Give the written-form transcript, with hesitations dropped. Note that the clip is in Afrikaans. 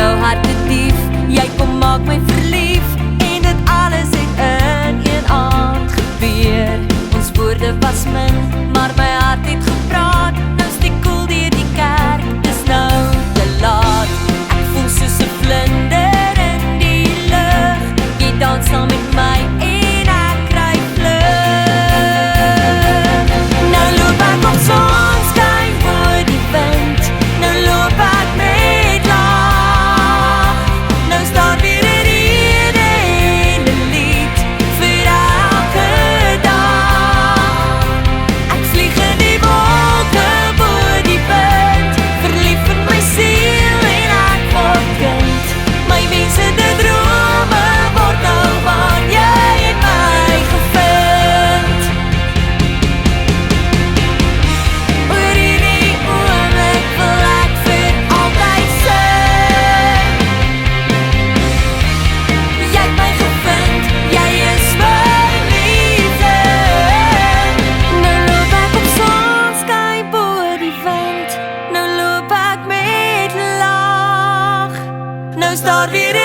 jou hart te dief, jy kom maak my verlief, en dit alles het in een aand gebeur. Ons woorde was min, maar my hart het gepraat. Nou steek koel deur die kerk, dis nou te laat. Ek voel soos 'n vlinder in die lug, jy dans saam met my en ek kry vlug. Nou loop ek op sonskyn voor die wind, nou loop ek met lag. Nou staan weer 'n rede en 'n lied vir elke dag. Ek vlieg in die wolke bo die wind, verlief in my siel en ek word kind. My wense, de drome word nou waar, jy het my gevind. Oor hierdie oomblik wil ek vir altyd sing. Jy het my gevind, jy is my liefde. Nou loop ek op sonskyn bo die wind, nou loop ek met lag. Nou staar weer